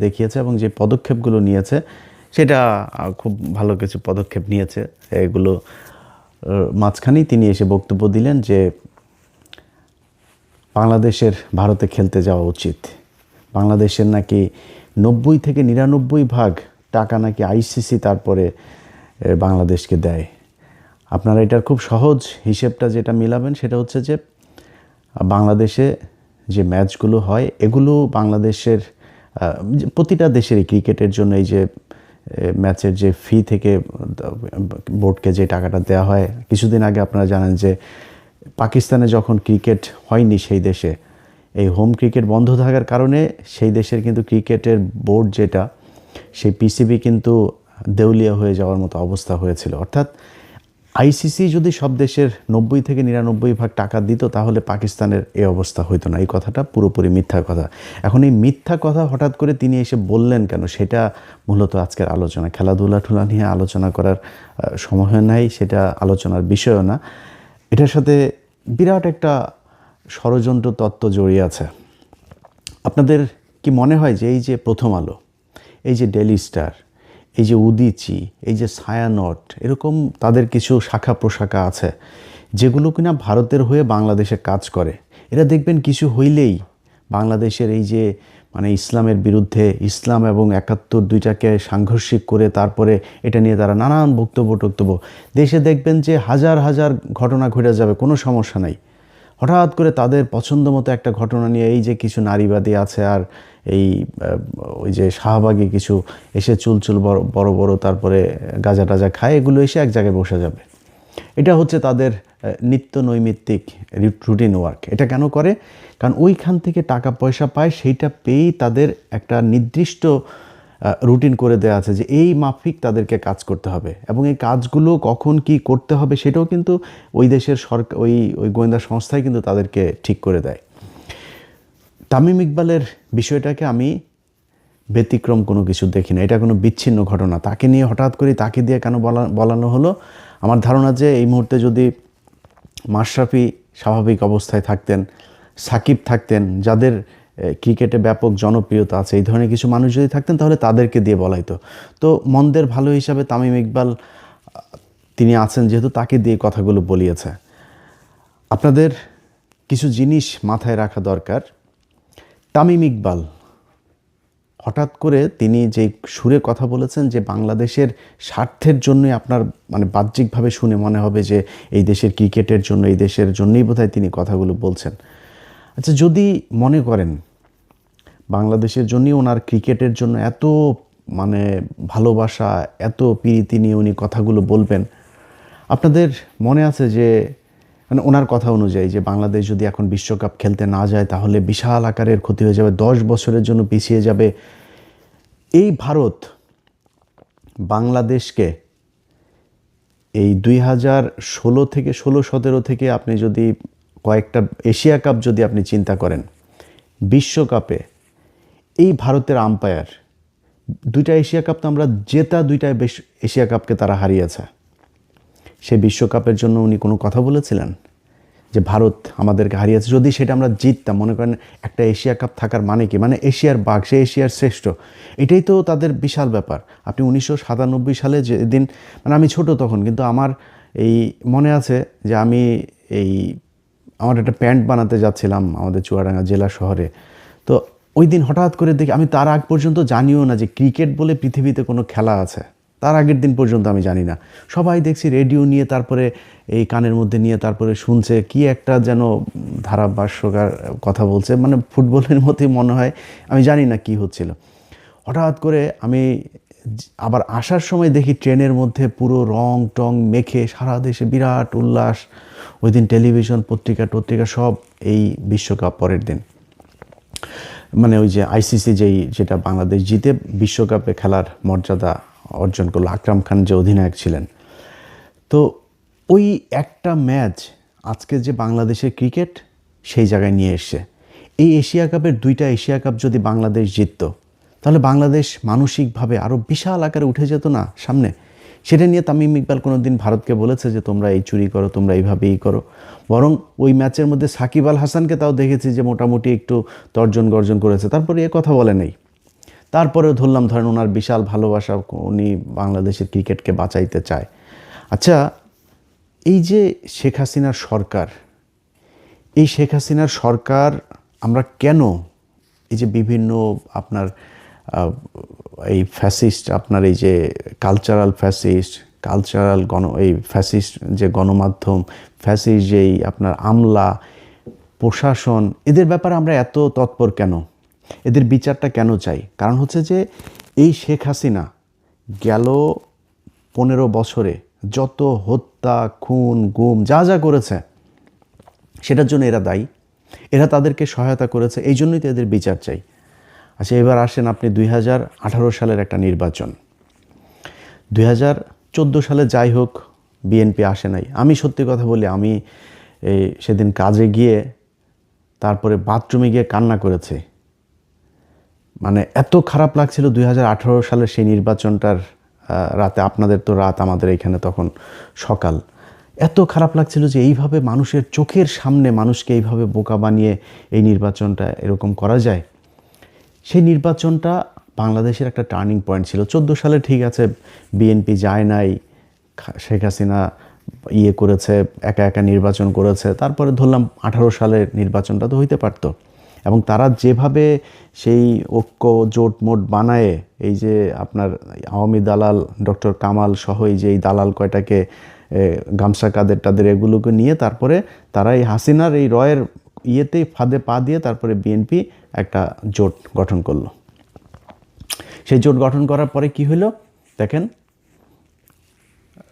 দেখিয়েছে এবং যে পদক্ষেপগুলো নিয়েছে সেটা খুব ভালো কিছু পদক্ষেপ নিয়েছে। এগুলো মাঝখানেই তিনি এসে বক্তব্য দিলেন যে বাংলাদেশের ভারতে খেলতে যাওয়া উচিত। বাংলাদেশের নাকি 90 থেকে 99% টাকা নাকি আইসিসি তারপরে বাংলাদেশকে দেয়। আপনারা এটার খুব সহজ হিসেবটা যেটা মিলাবেন সেটা হচ্ছে যে বাংলাদেশে যে ম্যাচগুলো হয় এগুলো বাংলাদেশের প্রতিটা দেশেরই ক্রিকেটের জন্য এই যে ম্যাচের যে ফি থেকে বোর্ডকে যে টাকাটা দেওয়া হয়, কিছুদিন আগে আপনারা জানেন যে পাকিস্তানে যখন ক্রিকেট হয়নি সেই দেশে এই হোম ক্রিকেট বন্ধ থাকার কারণে সেই দেশের কিন্তু ক্রিকেটের বোর্ড যেটা সেই পিসিবি কিন্তু দেউলিয়া হয়ে যাওয়ার মতো অবস্থা হয়েছিল। অর্থাৎ আইসিসি যদি সব দেশের 90 থেকে 99% টাকা দিত তাহলে পাকিস্তানের এই অবস্থা হইতো না। এই কথাটা পুরোপুরি মিথ্যা কথা। এখন এই মিথ্যা কথা হঠাৎ করে তিনি এসে বললেন কেন, সেটা মূলত আজকের আলোচনা। খেলাধুলা নিয়ে আলোচনা করার সময় নাই, সেটা আলোচনার বিষয়ও না। এটার সাথে বিরাট একটা ষড়যন্ত্র তত্ত্ব জড়িয়ে আছে। আপনাদের কি মনে হয় যে এই যে প্রথম আলো, এই যে ডেইলি স্টার, এই যে উদীচি, এই যে ছায়ানট, এরকম তাদের কিছু শাখা প্রশাখা আছে যেগুলো কিনা ভারতের হয়ে বাংলাদেশে কাজ করে। এরা দেখবেন কিছু হইলেই বাংলাদেশের এই যে মানে ইসলামের বিরুদ্ধে, ইসলাম এবং 71 দুইটাকে সাংঘর্ষিক করে তারপরে এটা নিয়ে তারা নানান বক্তব্য দেশে দেখবেন যে হাজার হাজার ঘটনা ঘটে যাবে, কোনো সমস্যা নাই। হঠাৎ করে তাদের পছন্দ মতো একটা ঘটনা নিয়ে এই যে কিছু নারীবাদী আছে আর এই ওই যে শাহবাগী কিছু এসে চুল বড় বড় তারপরে গাঁজা টাজা খায়, এগুলো এসে এক জায়গায় বসে যাবে। এটা হচ্ছে তাদের নিত্য নৈমিত্তিক রুটিন ওয়ার্ক। এটা কেন করে? কারণ ওইখান থেকে টাকা পয়সা পায়, সেইটা পেয়েই তাদের একটা নির্দিষ্ট রুটিন করে দেওয়া আছে যে এই মাফিক তাদেরকে কাজ করতে হবে এবং এই কাজগুলো কখন কি করতে হবে সেটাও কিন্তু ওই দেশের সরকার ওই গোয়েন্দা সংস্থাই কিন্তু তাদেরকে ঠিক করে দেয়। তামিম ইকবালের বিষয়টাকে আমি ব্যতিক্রম কোনো কিছু দেখি না, এটা কোনো বিচ্ছিন্ন ঘটনা। তাকে নিয়ে হঠাৎ করে তাকে দিয়ে কেন বলানো হলো? আমার ধারণা যে এই মুহূর্তে যদি মাশরাফি স্বাভাবিক অবস্থায় থাকতেন, সাকিব থাকতেন, যাদের ক্রিকেটে ব্যাপক জনপ্রিয়তা আছে, এই ধরনের কিছু মানুষ যদি থাকতেন তাহলে তাদেরকে দিয়ে বলাইতো। তো মন্দের ভালো হিসাবে তামিম ইকবাল তিনি আছেন যেহেতু, তাকে দিয়ে কথাগুলো বলিয়েছে। আপনাদের কিছু জিনিস মাথায় রাখা দরকার। তামিম ইকবাল হঠাৎ করে তিনি যে সুরে কথা বলেছেন যে বাংলাদেশের স্বার্থের জন্যই, আপনার মানে বাহ্যিকভাবে শুনে মনে হবে যে এই দেশের ক্রিকেটের জন্য, এই দেশের জন্যই বোধহয় তিনি কথাগুলো বলছেন। আচ্ছা, যদি মনে করেন বাংলাদেশের জন্যই ওনার ক্রিকেটের জন্য এত মানে ভালোবাসা, এত প্রীতি নিয়ে উনি কথাগুলো বলবেন, আপনাদের মনে আছে যে মানে ওনার কথা অনুযায়ী যে বাংলাদেশ যদি এখন বিশ্বকাপ খেলতে না যায় তাহলে বিশাল আকারের ক্ষতি হয়ে যাবে, 10 বছরের জন্য পিছিয়ে যাবে। এই ভারত বাংলাদেশকে এই 2016 থেকে 16-17 থেকে আপনি যদি কয়েকটা এশিয়া কাপ যদি আপনি চিন্তা করেন, বিশ্বকাপে এই ভারতের আম্পায়ার, 2টা এশিয়া কাপ তো আমরা জেতা, 2টা এশিয়া কাপকে তারা হারিয়েছে। সেই বিশ্বকাপের জন্য উনি কোনো কথা বলেছিলেন যে ভারত আমাদেরকে হারিয়েছে? যদি সেটা আমরা জিততাম, মনে করেন একটা এশিয়া কাপ থাকার মানে কি, মানে এশিয়ার বাঘ, সে এশিয়ার শ্রেষ্ঠ, এটাই তো তাদের বিশাল ব্যাপার। আপনি 1997 সালে যেদিন, মানে আমি ছোট তখন, কিন্তু আমার এই মনে আছে যে আমি আমার একটা প্যান্ট বানাতে যাচ্ছিলাম আমাদের চুয়াডাঙ্গা জেলা শহরে। তো ওই দিন হঠাৎ করে দেখি, আমি তার আগ পর্যন্ত জানিও না যে ক্রিকেট বলে পৃথিবীতে কোনো খেলা আছে, তার আগের দিন পর্যন্ত আমি জানি না। সবাই দেখছি রেডিও নিয়ে তারপরে এই কানের মধ্যে নিয়ে তারপরে শুনছে কি একটা যেন ধারাভাষ্যকার কথা বলছে, মানে ফুটবলের মতোই মনে হয়, আমি জানি না কি হচ্ছিল। হঠাৎ করে আমি আবার আসার সময় দেখি ট্রেনের মধ্যে পুরো রং টং মেখে সারা দেশে বিরাট উল্লাস। ওই দিন টেলিভিশন পত্রিকা সব এই বিশ্বকাপ পরের দিন, মানে ওই যে আইসিসি যেটা বাংলাদেশ জিতে বিশ্বকাপে খেলার মর্যাদা অর্জন করলো, আকরাম খান যে অধিনায়ক ছিলেন। তো ওই একটা ম্যাচ আজকে যে বাংলাদেশের ক্রিকেট সেই জায়গায় নিয়ে এসছে। এই এশিয়া কাপের 2টা এশিয়া কাপ যদি বাংলাদেশ জিতত তাহলে বাংলাদেশ মানসিকভাবে আরও বিশাল আকারে উঠে যেত না সামনে? সেটা নিয়ে তামিম ইকবাল কোনো দিন ভারতকে বলেছে যে তোমরা এই চুরি করো, তোমরা এইভাবেই করো? বরং ওই ম্যাচের মধ্যে সাকিব আল হাসানকে তাও দেখেছি যে মোটামুটি একটু তর্জন গর্জন করেছে, তারপরে এ কথা বলে নেই। তারপরেও ধরেন ওনার বিশাল ভালোবাসা, উনি বাংলাদেশের ক্রিকেটকে বাঁচাইতে চায়। আচ্ছা, এই যে শেখ হাসিনার সরকার, এই শেখ হাসিনার সরকার আমরা কেন এই যে বিভিন্ন আপনার এই ফ্যাসিস্ট, আপনার এই যে কালচারাল এই ফ্যাসিস্ট যে গণমাধ্যম, ফ্যাসিস্ট যেই আপনার আমলা প্রশাসন, এদের ব্যাপারে আমরা এত তৎপর কেন? এদের বিচারটা কেন চাই? কারণ হচ্ছে যে এই শেখ হাসিনা গেল 15 বছরে যত হত্যা, খুন, গুম যা যা করেছে, সেটার জন্য এরা দায়ী, এরা তাদেরকে সহায়তা করেছে, এই জন্যই তো এদের বিচার চাই। আচ্ছা, এবার আসেন আপনি 2018 সালের একটা নির্বাচন। 2014 সালে যাই হোক বিএনপি আসে নাই। আমি সত্যি কথা বলি, আমি সেদিন কাজে গিয়ে তারপরে বাথরুমে গিয়ে কান্না করেছি। মানে এত খারাপ লাগছিল 2018 সালের সেই নির্বাচনটার রাতে। আপনাদের তো রাত, আমাদের এখানে তখন সকাল। এত খারাপ লাগছিল যে এইভাবে মানুষের চোখের সামনে মানুষকে এইভাবে বোকা বানিয়ে এই নির্বাচনটা এরকম করা যায়। সেই নির্বাচনটা বাংলাদেশের একটা টার্নিং পয়েন্ট ছিল। 14 সালে ঠিক আছে বিএনপি যায় নাই, শেখ হাসিনা করেছে, একা একা নির্বাচন করেছে। তারপরে ধরলাম 18 সালের নির্বাচনটা তো হইতে পারত। এবং তারা যেভাবে সেই ঐক্য জোট মোট বানায়, এই যে আপনার আওয়ামী দালাল ডক্টর কামাল সহ এই যে এই দালাল কয়টাকে, গামছা কাদের টাদের, এগুলোকে নিয়ে তারপরে তারা এই হাসিনার এই রয়ের ফাঁদে পা দিয়ে তারপরে বিএনপি একটা জোট গঠন করলো। সেই জোট গঠন করার পরে কি হলো দেখেন,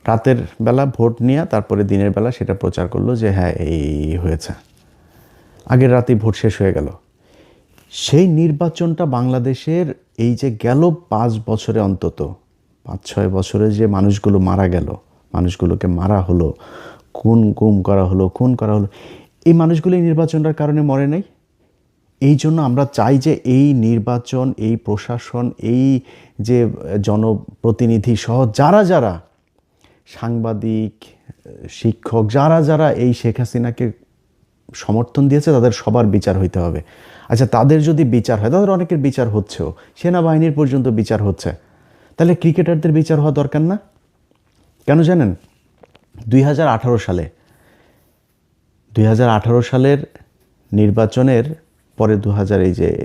রাতের বেলা ভোট নিয়ে তারপরে দিনের বেলা সেটা প্রচার করলো যে হ্যাঁ এই হয়েছে, আগের রাতেই ভোট শেষ হয়ে গেল। সেই নির্বাচনটা বাংলাদেশের এই যে গেল 5 বছরে, অন্তত 5-6 বছরে যে মানুষগুলো মারা গেল, মানুষগুলোকে মারা হলো, গুম করা হলো, খুন করা হলো, এই মানুষগুলো এই নির্বাচনটার কারণে মরে নাই। এই জন্য আমরা চাই যে এই নির্বাচন, এই প্রশাসন, এই যে জনপ্রতিনিধি সহ যারা যারা সাংবাদিক, শিক্ষক, যারা যারা এই শেখ হাসিনাকে সমর্থন দিয়েছে, তাদের সবার বিচার হইতে হবে। আচ্ছা, তাদের যদি বিচার হয়, তাদের অনেকের বিচার হচ্ছেও, সেনাবাহিনীর পর্যন্ত বিচার হচ্ছে, তাহলে ক্রিকেটারদের বিচার হওয়া দরকার না? কেন জানেন? 2018 সালের নির্বাচনের পরে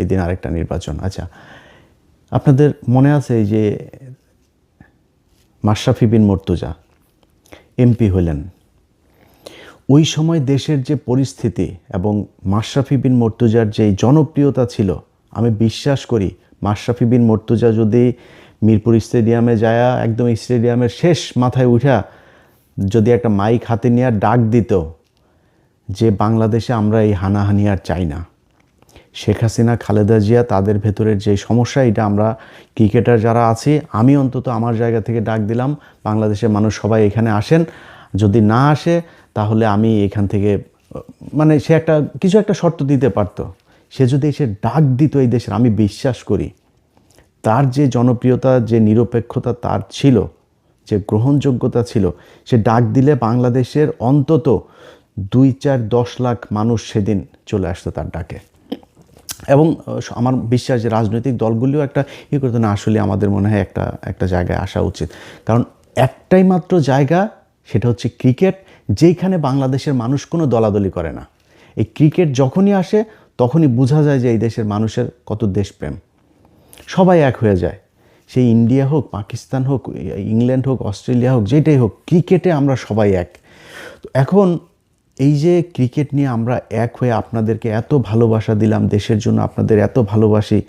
এই দিন আরেকটা নির্বাচন। আচ্ছা, আপনাদের মনে আছে এই যে মাশরাফি বিন মুর্তজা এমপি হলেন, ওই সময় দেশের যে পরিস্থিতি এবং মাশরাফি বিন মুর্তজার যে জনপ্রিয়তা ছিল, আমি বিশ্বাস করি মাশরাফি বিন মুর্তজা যদি মিরপুর স্টেডিয়ামে যায়, একদম স্টেডিয়ামের শেষ মাথায় উঠা যদি একটা মাইক হাতে নিয়ে ডাক দিত যে বাংলাদেশে আমরা এই হানাহানি আর চাই না, শেখ হাসিনা, খালেদা জিয়া, তাদের ভেতরের যে সমস্যা, এটা আমরা ক্রিকেটার যারা আছি, আমি অন্তত আমার জায়গা থেকে ডাক দিলাম, বাংলাদেশের মানুষ সবাই এখানে আসেন, যদি না আসে তাহলে আমি এখান থেকে, মানে সে কিছু একটা শর্ত দিতে পারতো। সে যদি এসে ডাক দিত এই দেশের, আমি বিশ্বাস করি তার যে জনপ্রিয়তা, যে নিরপেক্ষতা তার ছিল, যে গ্রহণযোগ্যতা ছিল, সে ডাক দিলে বাংলাদেশের অন্তত 2-4-10 লাখ মানুষ সেদিন চলে আসতো তার ডাকে। এবং আমার বিশ্বাস যে রাজনৈতিক দলগুলিও একটা করতো না, আসলে আমাদের মনে হয় একটা জায়গায় আসা উচিত। কারণ একটাই মাত্র জায়গা, সেটা হচ্ছে ক্রিকেট, যেইখানে বাংলাদেশের মানুষ কোনো দলাদলি করে না। এই ক্রিকেট যখনই আসে তখনই বোঝা যায় যে এই দেশের মানুষের কত দেশপ্রেম, সবাই এক হয়ে যায়। সেই ইন্ডিয়া হোক, পাকিস্তান হোক, ইংল্যান্ড হোক, অস্ট্রেলিয়া হোক, যেটাই হোক, ক্রিকেটে আমরা সবাই এক। এখন এই যে ক্রিকেট নিয়ে আমরা এক হয়ে আপনাদেরকে এত ভালোবাসা দিলাম, দেশের জন্য আপনাদের এত ভালোবাসি,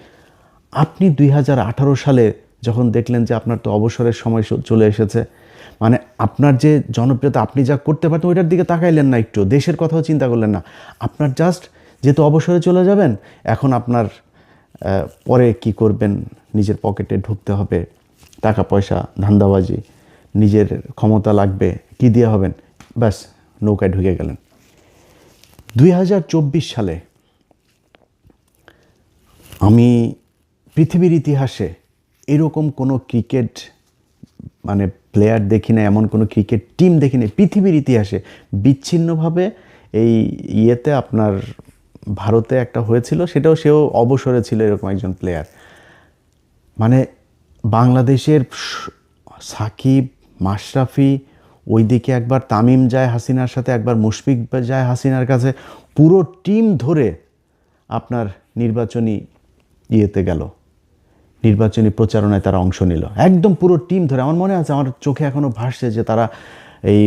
আপনি 2018 সালে যখন দেখলেন যে আপনার তো অবসরের সময় চলে এসেছে, মানে আপনার যে জনপ্রিয়তা, আপনি যা করতে পারতেন ওইটার দিকে তাকাইলেন না, একটু দেশের কথাও চিন্তা করলেন না। আপনার জাস্ট যেহেতু অবসরে চলে যাবেন, এখন আপনার পরে কি করবেন, নিজের পকেটে ঢুকতে হবে, টাকা পয়সা, ধান্দাবাজি, নিজের ক্ষমতা লাগবে, কি দিয়ে হবেন, ব্যাস নৌকায় ঢুকে গেলেন। 2024 সালে আমি পৃথিবীর ইতিহাসে এরকম কোনো ক্রিকেট মানে প্লেয়ার দেখি না, এমন কোনো ক্রিকেট টিম দেখি না পৃথিবীর ইতিহাসে। বিচ্ছিন্নভাবে এই আপনার ভারতে একটা হয়েছিল, সেও অবসরে ছিল এরকম একজন প্লেয়ার। মানে বাংলাদেশের সাকিব, মাশরাফি, ওইদিকে একবার তামিম যায় হাসিনার সাথে, একবার মুশফিক যায় হাসিনার কাছে, পুরো টিম ধরে আপনার নির্বাচনী ইয়েতে গেল, নির্বাচনী প্রচারণায় তারা অংশ নিল, একদম পুরো টিম ধরে। আমার মনে আছে, আমার চোখে এখনও ভাসছে যে তারা এই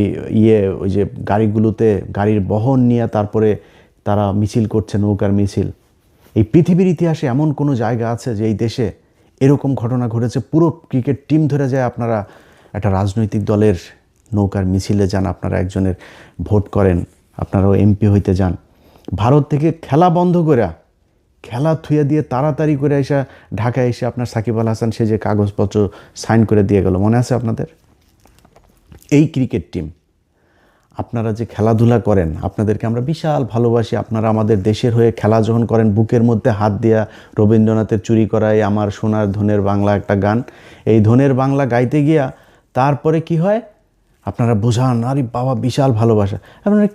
ওই যে গাড়িগুলোতে গাড়ির বহন নিয়ে তারপরে তারা মিছিল করছে, নৌকার মিছিল। এই পৃথিবীর ইতিহাসে এমন কোনো জায়গা আছে যে এই দেশে এরকম ঘটনা ঘটেছে? পুরো ক্রিকেট টিম ধরে যায়, আপনারা একটা রাজনৈতিক দলের নৌকার মিছিলে যান, আপনারা একজনের ভোট করেন, আপনারাও এমপি হইতে যান। ভারত থেকে খেলা বন্ধ করে, খেলা থুয়ে দিয়ে তাড়াতাড়ি করে এসে ঢাকায় এসে আপনার সাকিব আল হাসান সে যে কাগজপত্র সাইন করে দিয়ে গেল, মনে আছে আপনাদের? এই ক্রিকেট টিম, আপনারা যে খেলাধুলা করেন, আপনাদেরকে আমরা বিশাল ভালোবাসি। আপনারা আমাদের দেশের হয়ে খেলা যখন করেন, বুকের মধ্যে হাত দিয়া রবীন্দ্রনাথের চুরি করায় আমার সোনার ধনের বাংলা একটা গান, এই ধনের বাংলা গাইতে গিয়া তারপরে কি হয়, আপনারা বোঝান আরে বাবা বিশাল ভালোবাসা। আপনারা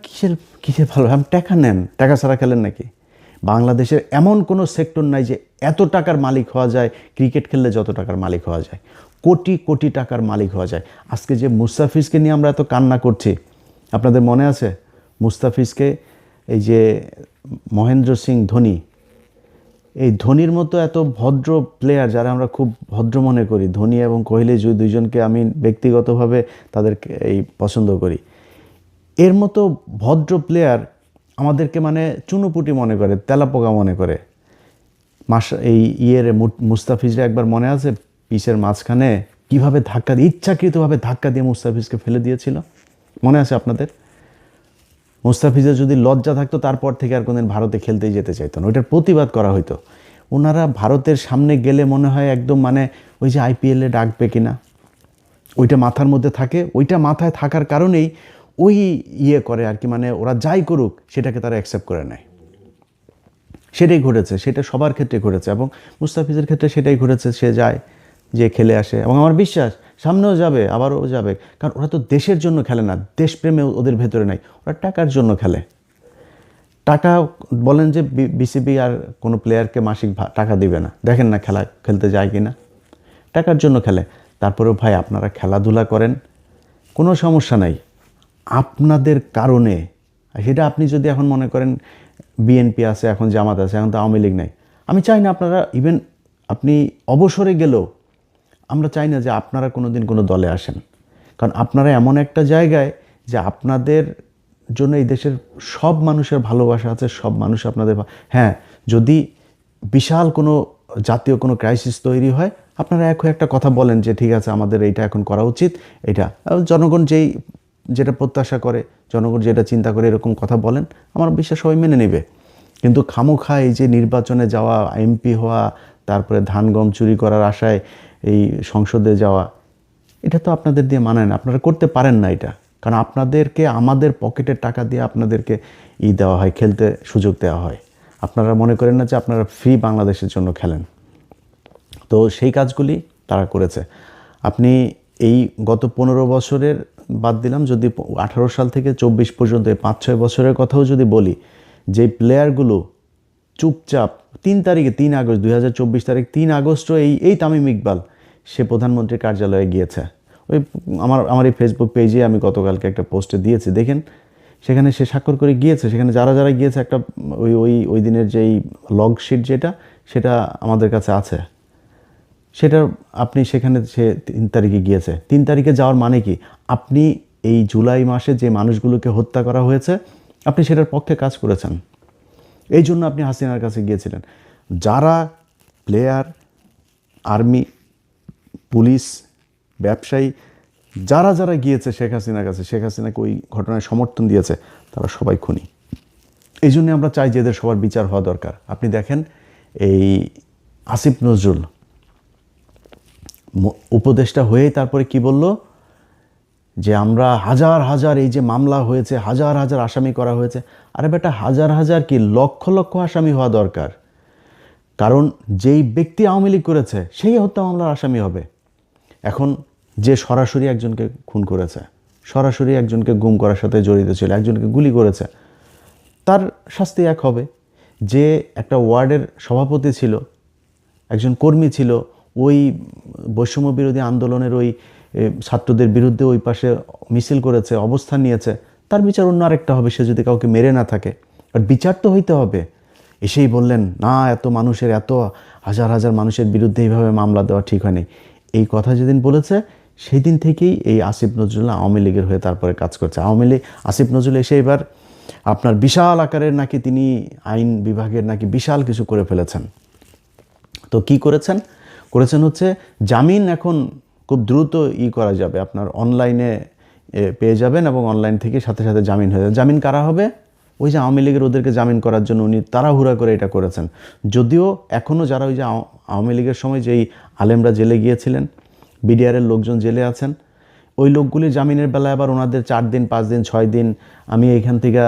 কিসের ভালোবাসা? আপনি টাকা নেন, টাকা ছাড়া খেলেন নাকি? বাংলাদেশের এমন কোনো সেক্টর নাই যে এত টাকার মালিক হওয়া যায়, ক্রিকেট খেললে যত টাকার মালিক হওয়া যায়, কোটি কোটি টাকার মালিক হওয়া যায়। আজকে যে মুস্তাফিজকে নিয়ে আমরা এত কান্না করছি, আপনাদের মনে আছে? মুস্তাফিজকে এই যে মহেন্দ্র সিং ধোনি, এই ধোনির মতো এত ভদ্র প্লেয়ার যারা আমরা খুব ভদ্র মনে করি, ধোনি এবং কোহলি দুইজনকে আমি ব্যক্তিগতভাবে তাদেরকে এই পছন্দ করি, এর মতো ভদ্র প্লেয়ার আমাদেরকে মানে চুনোপুটি মনে করে, তেলাপোকা মনে করে। এই মুস্তাফিজরা একবার মনে আছে পিচের মাঝখানে কীভাবে ধাক্কা দিয়ে, ইচ্ছাকৃতভাবে ধাক্কা দিয়ে মুস্তাফিজকে ফেলে দিয়েছিল, মনে আছে আপনাদের? মুস্তাফিজের যদি লজ্জা থাকতো তারপর থেকে আর কোনদিন ভারতে খেলতেই যেতে চাইতো না, ওইটার প্রতিবাদ করা হইতো। ওনারা ভারতের সামনে গেলে মনে হয় একদম মানে ওই যে আইপিএলে ডাকবে কিনা ওইটা মাথার মধ্যে থাকে, ওইটা মাথায় থাকার কারণেই ওই করে আর কি, মানে ওরা যাই করুক সেটাকে তারা অ্যাকসেপ্ট করে নেয়। সেটাই ঘটেছে, সেটা সবার ক্ষেত্রে ঘটেছে এবং মুস্তাফিজের ক্ষেত্রে সেটাই ঘটেছে। সে যায়, যে খেলে আসে এবং আমার বিশ্বাস সামনেও যাবে, আবারও যাবে, কারণ ওরা তো দেশের জন্য খেলে না, দেশপ্রেমে ওদের ভেতরে নাই, ওরা টাকার জন্য খেলে। টাকা বলেন যে বিসিবি আর কোনো প্লেয়ারকে মাসিক টাকা দিবে না, দেখেন না খেলা খেলতে যায় কি না, টাকার জন্য খেলে। তারপরেও ভাই আপনারা খেলাধুলা করেন, কোনো সমস্যা নাই, আপনাদের কারণে। সেটা আপনি যদি এখন মনে করেন বিএনপি আছে, এখন জামাত আছে, এখন তো আওয়ামী লীগ নাই, আমি চাই না আপনারা, ইভেন আপনি অবসরে গেলেও আমরা চাই না যে আপনারা কোনো দিন কোনো দলে আসেন, কারণ আপনারা এমন একটা জায়গায় যে আপনাদের জন্য এই দেশের সব মানুষের ভালোবাসা আছে, সব মানুষ আপনাদের। হ্যাঁ, যদি বিশাল কোনো জাতীয় কোনো ক্রাইসিস তৈরি হয়, আপনারা একটা কথা বলেন যে ঠিক আছে আমাদের এইটা এখন করা উচিত, এটা জনগণ যেটা প্রত্যাশা করে, জনগণ যেটা চিন্তা করে, এরকম কথা বলেন, আমার বিশ্বাস সবাই মেনে নেবে। কিন্তু খামোখা এই যে নির্বাচনে যাওয়া, এমপি হওয়া, তারপরে ধান গম চুরি করার আশায় এই সংসদে যাওয়া, এটা তো আপনাদের দিয়ে মানায় না, আপনারা করতে পারেন না এটা, কারণ আপনাদেরকে আমাদের পকেটের টাকা দিয়ে আপনাদেরকে দেওয়া হয়, খেলতে সুযোগ দেওয়া হয়। আপনারা মনে করেন না যে আপনারা ফ্রি বাংলাদেশের জন্য খেলেন। তো সেই কাজগুলি তারা করেছে। আপনি এই গত 15 বছরের বাদ দিলাম, যদি 18 সাল থেকে 24 পর্যন্ত 5-6 বছরের কথাও যদি বলি, যে প্লেয়ারগুলো চুপচাপ 3 আগস্ট 2024 তারিখ 3 আগস্টও এই তামিম ইকবাল সে প্রধানমন্ত্রীর কার্যালয়ে গিয়েছে। ওই আমার এই ফেসবুক পেজে আমি গতকালকে একটা পোস্টে দিয়েছি, দেখেন সেখানে সে স্বাক্ষর করে গিয়েছে। সেখানে যারা গিয়েছে একটা ওই দিনের যেই লগ শিট সেটা আমাদের কাছে আছে, সেটা আপনি সেখানে সে 3 তারিখে গিয়েছে। 3 তারিখে যাওয়ার মানে কি, আপনি এই জুলাই মাসে যে মানুষগুলোকে হত্যা করা হয়েছে আপনি সেটার পক্ষে কাজ করেছেন, এই জন্য আপনি হাসিনার কাছে গিয়েছিলেন। যারা প্লেয়ার, আর্মি, পুলিশ, ব্যবসায়ী, যারা গিয়েছে শেখ হাসিনার কাছে, শেখ হাসিনাকে ওই ঘটনায় সমর্থন দিয়েছে, তারা সবাই খুনি। এই জন্য আমরা চাই যে এদের সবার বিচার হওয়া দরকার। আপনি দেখেন এই আসিফ নজরুল উপদেষ্টা হয়েই তারপরে কি বলল, যে আমরা হাজার এই যে মামলা হয়েছে, হাজার আসামি করা হয়েছে। আরে বেটা, হাজার কি লক্ষ আসামি হওয়া দরকার, কারণ যেই ব্যক্তি আওয়ামী লীগ করেছে সেই হত্যা মামলার আসামি হবে। এখন যে সরাসরি একজনকে খুন করেছে, সরাসরি একজনকে গুম করার সাথে জড়িত ছিল, একজনকে গুলি করেছে, তার শাস্তি এক হবে। যে একটা ওয়ার্ডের সভাপতি ছিল, একজন কর্মী ছিল, ওই বৈষম্য বিরোধী আন্দোলনের ওই ছাত্রদের বিরুদ্ধে ওই পাশে মিছিল করেছে, অবস্থান নিয়েছে, তার বিচার অন্য আরেকটা হবে, সে যদি কাউকে মেরে না থাকে। আর বিচার তো হইতে হবে। এসেই বললেন না, এত মানুষের, এত হাজার হাজার মানুষের বিরুদ্ধে এইভাবে মামলা দেওয়া ঠিক হয়নি, এই কথা যেদিন বলেছে সেই দিন থেকেই এই আসিফ নজরুল আওয়ামী লীগের হয়ে তারপরে কাজ করছে। আওয়ামী লীগ, আসিফ নজরুল এসে এবার আপনার বিশাল আকারের নাকি তিনি আইন বিভাগের নাকি বিশাল কিছু করে ফেলেছেন। তো কি করেছেন হচ্ছে জামিন এখন খুব দ্রুত করা যাবে, আপনার অনলাইনে পেয়ে যাবেন এবং অনলাইন থেকে সাথে সাথে জামিন হয়ে যাবে। জামিন কারা হবে? ওই যে আওয়ামী লীগের, ওদেরকে জামিন করার জন্য উনি তাড়াহুড়া করে এটা করেছেন। যদিও এখনও যারা ওই যে আওয়ামী লীগের সময় যেই আলেমরা জেলে গিয়েছিলেন, বিডিআরের লোকজন জেলে আছেন, ওই লোকগুলির জামিনের বেলায় আবার ওনাদের 4 দিন 5 দিন 6 দিন আমি এইখান থেকে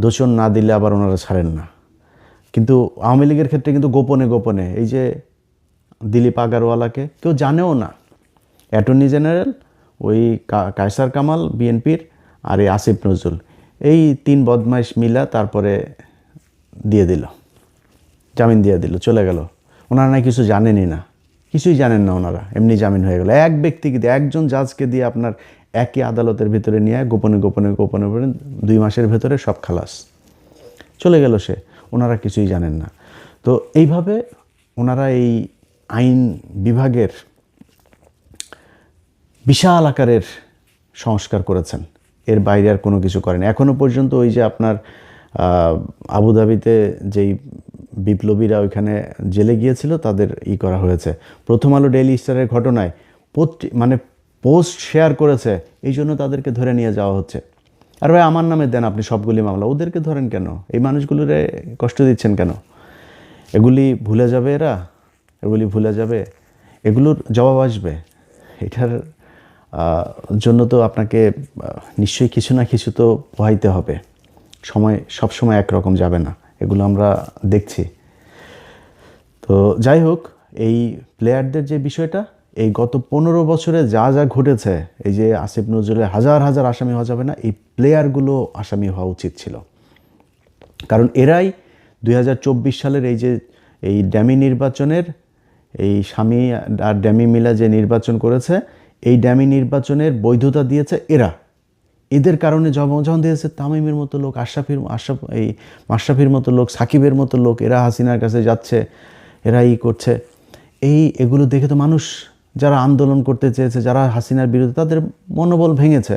দোষণ না দিলে আবার ওনারা ছাড়েন না। কিন্তু আওয়ামী লীগের ক্ষেত্রে কিন্তু গোপনে গোপনে, এই যে দিলীপ আগারওয়ালাকে কেউ জানেও না, অ্যাটর্নি জেনারেল, ওই কায়সার কামাল বিএনপির, আর এই আসিফ নজরুল, এই 3 বদমাইশ মিলা তারপরে দিয়ে দিল, জামিন দিয়ে দিল, চলে গেল। ওনারা না কিছু জানেনই না, কিছুই জানেন না ওনারা, এমনি জামিন হয়ে গেল। এক ব্যক্তিকে দিয়ে, একজন জাজকে দিয়ে আপনার একই আদালতের ভিতরে নিয়ে গোপনে গোপনে গোপনে গোপনে 2 মাসের ভেতরে সব খালাস, চলে গেল সে। ওনারা কিছুই জানেন না। তো এইভাবে ওনারা এই আইন বিভাগের বিশাল আকারের সংস্কার করেছেন, এর বাইরে আর কোনো কিছু করেন। এখনও পর্যন্ত ওই যে আপনার আবুধাবিতে যেই বিপ্লবীরা ওইখানে জেলে গিয়েছিল তাদের করা হয়েছে। প্রথম আলো ডেইলি স্টারের ঘটনায় মানে পোস্ট শেয়ার করেছে, এই জন্য তাদেরকে ধরে নিয়ে যাওয়া হচ্ছে। আর ভাই আমার নামে দেন আপনি সবগুলি মামলা, ওদেরকে ধরেন কেন? এই মানুষগুলোরে কষ্ট দিচ্ছেন কেন? এগুলি ভুলে যাবে এরা, এগুলি ভুলে যাবে, এগুলোর জবাব আসবে। এটার জন্য তো আপনাকে নিশ্চয়ই কিছু না কিছু তো পোহাইতে হবে। সময় সব সময় একরকম যাবে না, এগুলো আমরা দেখছি। তো যাই হোক, এই প্লেয়ারদের যে বিষয়টা, এই গত 15 বছরে যা যা ঘটেছে, এই যে আসিফ নজরুলের হাজার হাজার আসামি হওয়া যাবে না, এই প্লেয়ারগুলো আসামি হওয়া উচিত ছিল। কারণ এরাই 2024 সালের এই ড্যামি নির্বাচনের, এই স্বামী আর ড্যামি মিলা যে নির্বাচন করেছে, এই ড্যামি নির্বাচনের বৈধতা দিয়েছে এরা। এদের কারণে যখন দিয়েছে তামিমের মতো লোক, মাশরাফির মতো লোক, সাকিবের মতো লোক, এরা হাসিনার কাছে যাচ্ছে, এরা করছে, এগুলো দেখে তো মানুষ যারা আন্দোলন করতে চেয়েছে, যারা হাসিনার বিরুদ্ধে, তাদের মনোবল ভেঙেছে।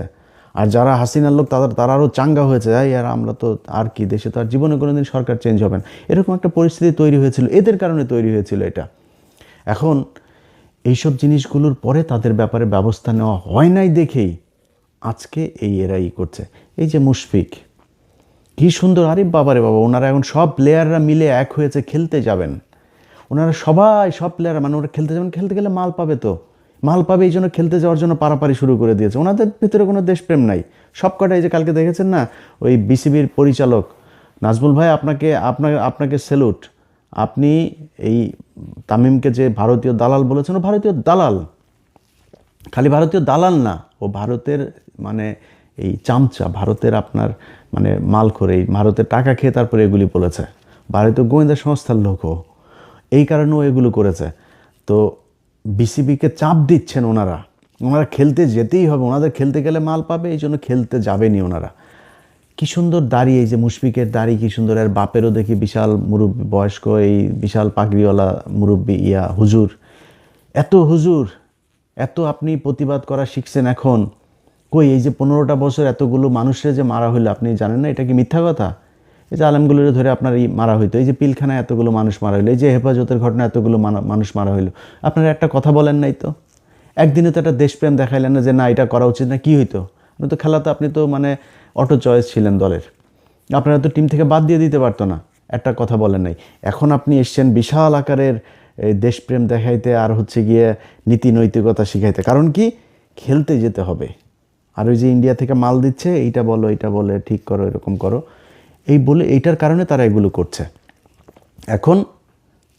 আর যারা হাসিনার লোক তারা আরও চাঙ্গা হয়েছে, আর আমরা তো আর কি, দেশে তো আর জীবনে কোনোদিন সরকার চেঞ্জ হবে না, এরকম একটা পরিস্থিতি তৈরি হয়েছিল, এদের কারণে তৈরি হয়েছিল এটা। এখন এইসব জিনিসগুলোর পরে তাদের ব্যাপারে ব্যবস্থা নেওয়া হয় নাই দেখেই আজকে এরা করছে। এই যে মুশফিক, কি সুন্দর, আরে বাবারে বাবা, ওনারা এখন সব প্লেয়াররা মিলে এক হয়েছে, খেলতে যাবেন। ওনারা সব প্লেয়াররা, মানে ওরা খেলতে যাবেন, খেলতে গেলে মাল পাবে, তো মাল পাবে, এই জন্য খেলতে যাওয়ার জন্য পারাপারি শুরু করে দিয়েছে। ওনাদের ভিতরে কোনো দেশপ্রেম নাই। সব কটা, এই যে কালকে দেখেছেন না, ওই বিসিবির পরিচালক নাজমুল ভাই, আপনাকে স্যালুট। আপনি এই তামিমকে যে ভারতীয় দালাল বলেছেন, ও ভারতীয় দালাল, খালি ভারতীয় দালাল না, ও ভারতের মানে এই চামচা, ভারতের আপনার মানে মালখোর, এই ভারতের টাকা খেয়ে তারপরে এগুলি বলেছে। ভারতীয় গোয়েন্দা সংস্থার লোকও, এই কারণেও এগুলো করেছে। তো বিসিবিকে চাপ দিচ্ছেন ওনারা খেলতে যেতেই হবে, ওনাদের খেলতে গেলে মাল পাবে, এই জন্য খেলতে যাবেনি ওনারা। কি সুন্দর দাড়ি, এই যে মুশফিকের দাড়ি কি সুন্দর, আর বাপেরও দেখি বিশাল মুরব্বী, বয়স্ক, এই বিশাল পাগড়িওয়ালা মুরব্বী, হুজুর, হুজুর, এত আপনি প্রতিবাদ করা শিখছেন এখন, কই এই যে 15টা বছর এতগুলো মানুষের যে মারা হইলো, আপনি জানেন না এটা কি মিথ্যা কথা? এই যে আলেমগুলোরে ধরে আপনার মারা হইতো, এই যে পিলখানায় এতগুলো মানুষ মারা হইলো, এই যে হেফাজতের ঘটনা এতগুলো মানুষ মারা হইলো, আপনারা একটা কথা বলেন নাই তো? একদিনে তো একটা দেশপ্রেম দেখাইলেন না যে না এটা করা উচিত না, কি হইতো? আপনি তো খেলাতে, আপনি তো মানে অটো চয়েস ছিলেন দলের, আপনারা তো টিম থেকে বাদ দিয়ে দিতে পারতো না, একটা কথা বলেন নাই। এখন আপনি এসছেন বিশাল আকারের দেশপ্রেম দেখাইতে, আর হচ্ছে গিয়ে নীতি নৈতিকতা শিখাইতে। কারণ কি, খেলতে যেতে হবে। আর ওই যে ইন্ডিয়া থেকে মাল দিচ্ছে, এইটা বলে ঠিক করো, এরকম করো, এই বলে, এইটার কারণে তারা এগুলো করছে। এখন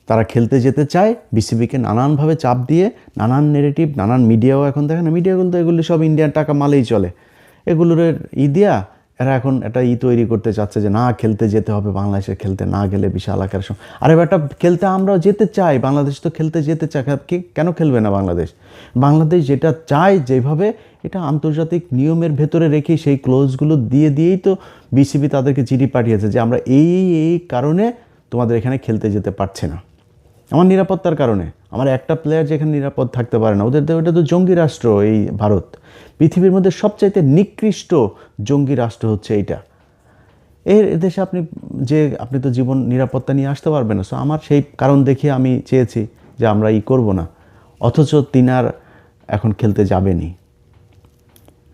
তারা খেলতে যেতে চায়, বিসিবিকে নানানভাবে চাপ দিয়ে, নানান নেগেটিভ, নানান মিডিয়াও এখন দেখে না, মিডিয়াগুলো তো এগুলি সব ইন্ডিয়ান টাকা মালেই চলে, এগুলোর দিয়া এরা এখন এটা তৈরি করতে চাচ্ছে যে না, খেলতে যেতে হবে, বাংলাদেশে খেলতে না গেলে বিশাল আকার। আরে বেটা, খেলতে আমরাও যেতে চাই, বাংলাদেশ তো খেলতে যেতে চায়, কেন খেলবে না বাংলাদেশ? বাংলাদেশ যেটা চায় যেভাবে, এটা আন্তর্জাতিক নিয়মের ভেতরে রেখে সেই ক্লোজগুলো দিয়েই তো বিসিবি তাদেরকে চিঠি পাঠিয়েছে যে আমরা এই কারণে তোমাদের এখানে খেলতে যেতে পারছি না। আমার নিরাপত্তার কারণে। আমার একটা প্লেয়ার যেখানে নিরাপদ থাকতে পারে না, ওটা তো জঙ্গি রাষ্ট্র এই ভারত। পৃথিবীর মধ্যে সবচাইতে নিকৃষ্ট জঙ্গি রাষ্ট্র হচ্ছে এইটা। এর দেশে আপনি তো জীবন নিরাপত্তা নিয়ে আসতে পারবেন না। সো আমার সেই কারণ দেখিয়ে আমি চেয়েছি যে আমরা করব না, অথচ তিনার এখন খেলতে যাবেনি।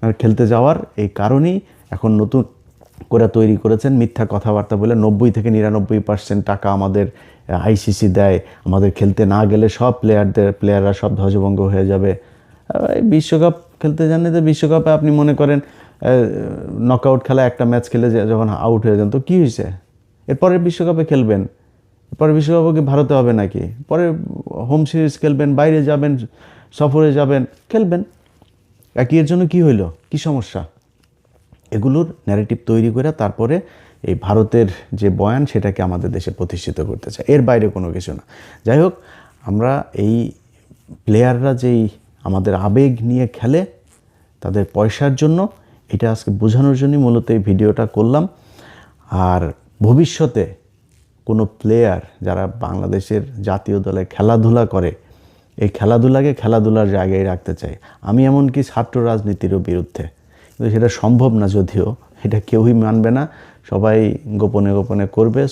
আর খেলতে যাওয়ার এই কারণেই এখন নতুন করে তৈরি করেছেন মিথ্যা কথাবার্তা বলে 90 থেকে 99% টাকা আমাদের আইসিসি দেয়, আমাদের খেলতে না গেলে সব প্লেয়াররা সব ধ্বজভঙ্গ হয়ে যাবে। বিশ্বকাপ খেলতে জানেন তো, বিশ্বকাপে আপনি মনে করেন নকআউট খেলা একটা ম্যাচ খেলে যখন আউট হয়ে যান তো কী হয়েছে? এরপরের বিশ্বকাপে খেলবেন, পরে বিশ্বকাপে কি ভারতে হবে নাকি? পরে হোম সিরিজ খেলবেন, বাইরে যাবেন, সফরে যাবেন, খেলবেন। এর জন্য কি হইল, কি সমস্যা? এগুলোর ন্যারেটিভ তৈরি করে তারপরে এই ভারতের যে বয়ান সেটাকে আমাদের দেশে প্রতিষ্ঠিত করতে চায়, এর বাইরে কোনো কিছু না। যাই হোক, আমরা এই প্লেয়াররা যেই আমাদের আবেগ নিয়ে খেলে তাদের পয়সার জন্য, এটা আজকে বোঝানোর জন্যই মূলত এই ভিডিওটা করলাম। আর ভবিষ্যতে কোনো প্লেয়ার যারা বাংলাদেশের জাতীয় দলে খেলাধুলা করে, এই খেলাধুলাকে খেলাধুলার জায়গায় রাখতে চাই। আমি এমনকি ছাত্র রাজনীতিরও বিরুদ্ধে, কিন্তু সেটা সম্ভব না, যদিও এটা কেউই মানবে না, সবাই গোপনে গোপনে করবে।